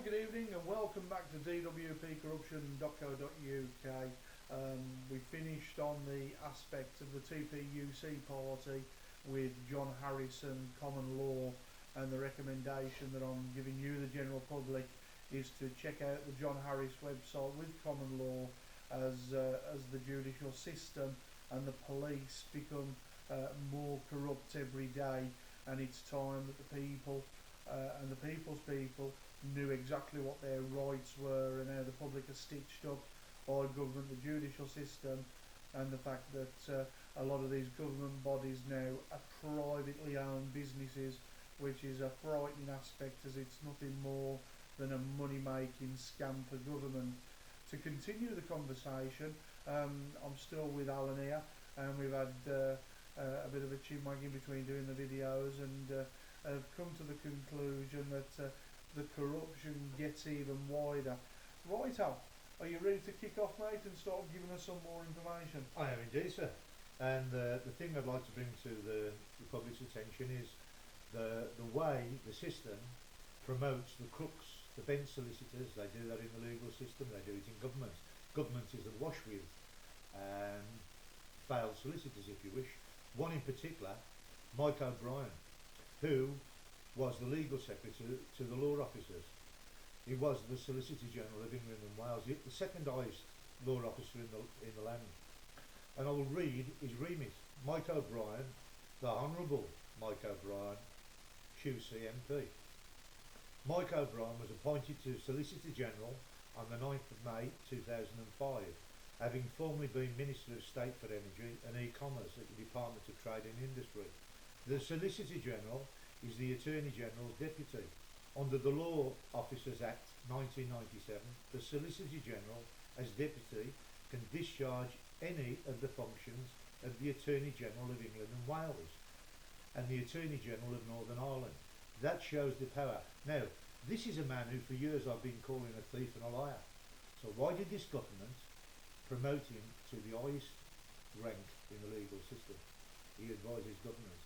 good evening and welcome back to dwpcorruption.co.uk. We finished on the aspect of the TPUC party with John Harrison, common law, and the recommendation that I'm giving you, the general public, is to check out the John Harris website with common law as the judicial system and the police become more corrupt every day, and it's time that the people and the people's people knew exactly what their rights were and how the public are stitched up by government, the judicial system, and the fact that a lot of these government bodies now are privately owned businesses, which is a frightening aspect, as it's nothing more than a money-making scam for government. To continue the conversation, I'm still with Alan here, and we've had a bit of a chinwag in between doing the videos, and have come to the conclusion that the corruption gets even wider. Right, Al, are you ready to kick off, mate, and start giving us some more information? I am indeed, sir. And the thing I'd like to bring to the public's attention is the way the system promotes the crooks, the bench solicitors. They do that in the legal system, they do it in government. Government is awash with failed solicitors, if you wish. One in particular, Mike O'Brien, who was the legal secretary to the law officers. He was the Solicitor General of England and Wales, the second highest law officer in the land. And I will read his remit. Mike O'Brien, the Honourable Mike O'Brien, QC MP. Mike O'Brien was appointed to Solicitor General on the 9th of May 2005, having formerly been Minister of State for Energy and E-Commerce at the Department of Trade and Industry. The Solicitor General is the Attorney General's deputy. Under the Law Officers Act 1997, the Solicitor General, as deputy, can discharge any of the functions of the Attorney General of England and Wales and the Attorney General of Northern Ireland. That shows the power. Now, this is a man who for years I've been calling a thief and a liar. So why did this government promote him to the highest rank in the legal system? He advises government.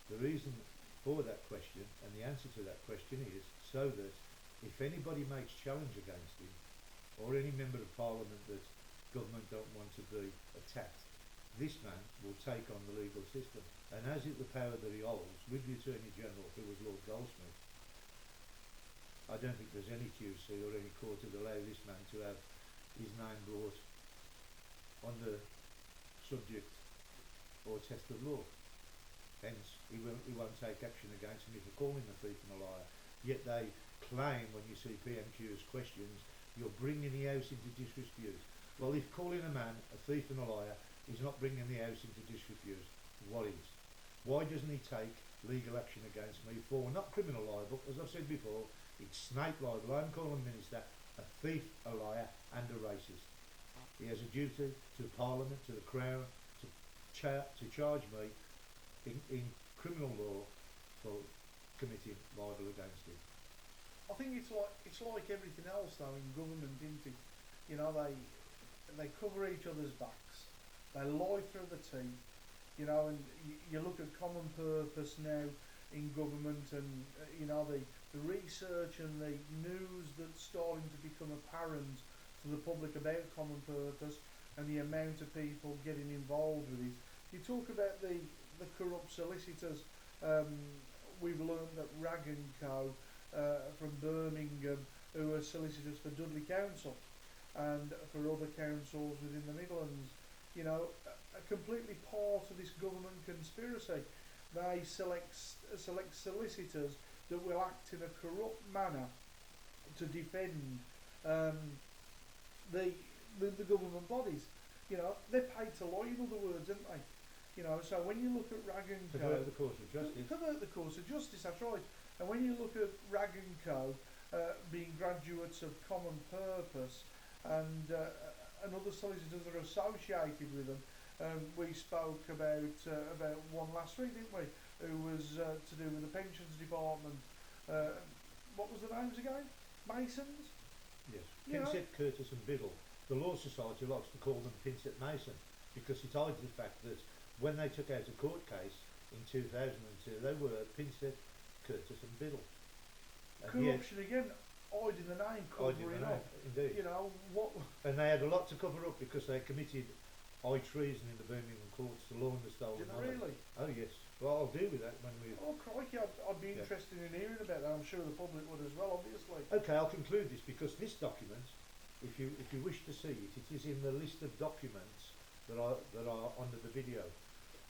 The reason for that question, and the answer to that question, is so that if anybody makes challenge against him, or any member of parliament that government don't want to be attacked, this man will take on the legal system. And as it the power that he holds with the Attorney General, who was Lord Goldsmith, I don't think there's any QC or any court that would allow this man to have his name brought on the subject or test of law. Hence, he won't take action against him if you call him a thief and a liar. Yet they claim, when you see PMQ's questions, you're bringing the house into disrepute. Well, if calling a man a thief and a liar is not bringing the house into disrepute, what is? Why doesn't he take legal action against me for, not criminal libel, as I've said before, it's snake libel. I'm calling Minister a thief, a liar and a racist. He has a duty to Parliament, to the Crown, to charge me in criminal law for committing libel against him. I think it's like everything else though in government, isn't it? You know, they cover each other's backs, they lie through the teeth, you know, and you look at common purpose now in government, and you know, the research and the news that's starting to become apparent to the public about common purpose and the amount of people getting involved with it. You talk about the corrupt solicitors. We've learned that Rag and Co from Birmingham, who are solicitors for Dudley Council and for other councils within the Midlands, you know, are completely part of this government conspiracy. They select solicitors that will act in a corrupt manner to defend the government bodies. You know, they're paid to lie, in other words, aren't they? You know, so when you look at Rag and Co, pervert the course of justice. Pervert the course of justice, that's right. And when you look at Rag and Co being graduates of common purpose, and other solicitors are associated with them. We spoke about one last week, didn't we? Who was to do with the pensions department. What was the names again? Masons? Yes. Pinsett, Curtis and Biddle. The Law Society likes to call them Pinsett Mason because it hides the fact that when they took out a court case in 2002, they were Pinsett, Curtis and Biddle. Corruption again. hiding the name, Hiding covering the up. name, indeed. You know what? And they had a lot to cover up because they committed high treason in the Birmingham courts to launder stolen Did they money. really? Oh yes. Well, I'll deal with that when we. Oh crikey! I'd be Yeah. interested in hearing about that. I'm sure the public would as well, obviously. Okay, I'll conclude this because this document, if you wish to see it, it is in the list of documents that are under the video.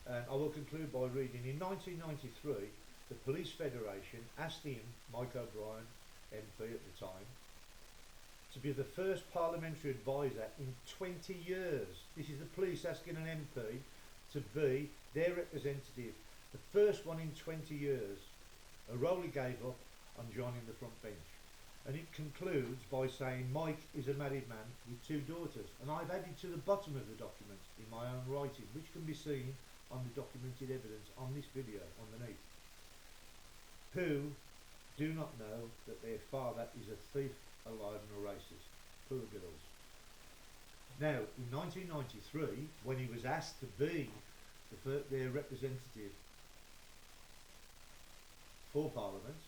And I will conclude by reading. In 1993, the Police Federation asked him, Mike O'Brien, MP at the time, to be the first parliamentary advisor in 20 years. This is the police asking an MP to be their representative, the first one in 20 years. A role he gave up on joining the front bench. And it concludes by saying Mike is a married man with 2 daughters. And I've added to the bottom of the document in my own writing, which can be seen on the documented evidence on this video underneath, who do not know that their father is a thief, a liar and a racist. Poor girls. Now, in 1993, when he was asked to be their representative for Parliament,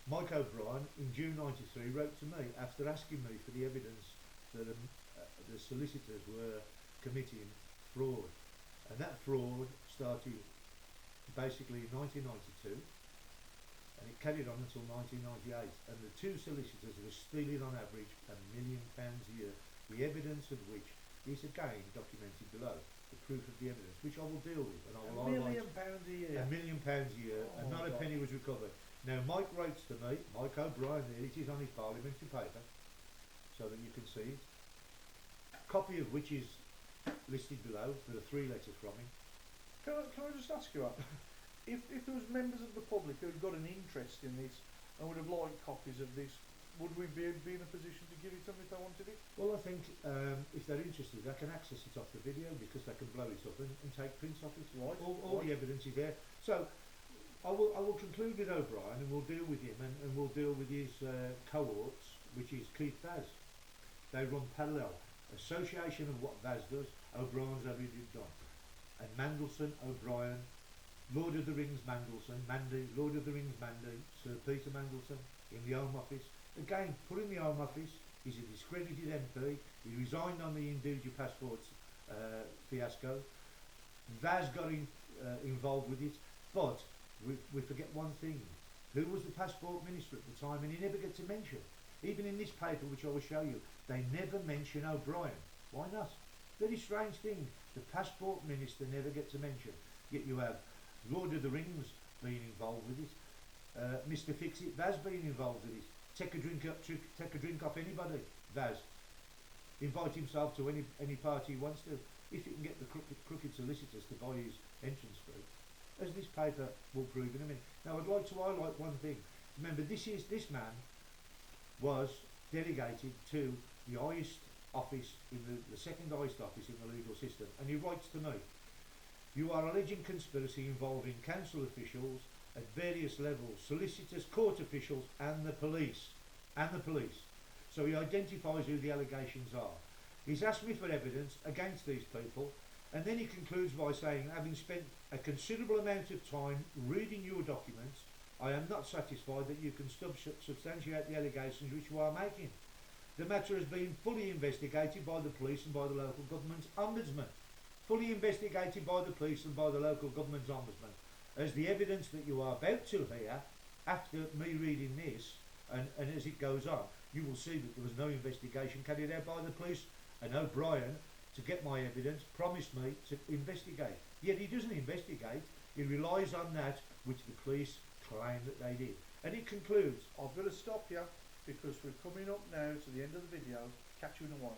Mike O'Brien in June 93 wrote to me after asking me for the evidence that the solicitors were committing fraud. And that fraud started basically in 1992 and it carried on until 1998. And the 2 solicitors were stealing on average £1 million a year, the evidence of which is again documented below. The proof of the evidence, which I will deal with, and I will £1 highlight. million a year. £1 million a year, and Oh not a God. penny was recovered. Now, Mike writes to me, Mike O'Brien, there it is on his parliamentary paper, so that you can see it. Copy of which is listed below. There are 3 letters from him. Can I just ask you, if there was members of the public who had got an interest in this and would have liked copies of this, would we be in a position to give it to them if they wanted it? Well, I think if they're interested, they can access it off the video because they can blow it up and take prints off it. Right. All the evidence is there. So I will conclude with O'Brien and we'll deal with him and we'll deal with his cohorts, which is Keith Vaz. They run parallel. Association of what Vaz does, O'Brien's already done. And Mandelson, O'Brien, Lord of the Rings Mandelson, Mandy, Lord of the Rings Mandy, Sir Peter Mandelson in the Home Office. Again, put in the Home Office, he's a discredited MP, he resigned on the individual passports fiasco. Vaz got involved with it, but we forget one thing. Who was the passport minister at the time? And he never gets a mention. Even in this paper, which I will show you, they never mention O'Brien. Why not? Very strange thing. The passport minister never gets a mention. Yet you have Lord of the Rings being involved with it. Mr. Fix-It, Vaz being involved with it. Take a drink off anybody, Vaz. Invite himself to any party he wants to. If he can get the crooked solicitors to buy his entrance fee, as this paper will prove in a minute. Now I'd like to highlight one thing. Remember, this man was delegated to the highest office, in the second highest office in the legal system, and he writes to me, you are alleging conspiracy involving council officials at various levels, solicitors, court officials and the police. So he identifies who the allegations are. He's asked me for evidence against these people, and then he concludes by saying, having spent a considerable amount of time reading your documents, I am not satisfied that you can substantiate the allegations which you are making. The matter has been fully investigated by the police and by the local government's ombudsman. Fully investigated by the police and by the local government's ombudsman. As the evidence that you are about to hear, after me reading this, and as it goes on, you will see that there was no investigation carried out by the police, and O'Brien, to get my evidence, promised me to investigate. Yet he doesn't investigate, he relies on that which the police claim that they did. And it concludes, I've got to stop you because we're coming up now to the end of the video. Catch you in a while.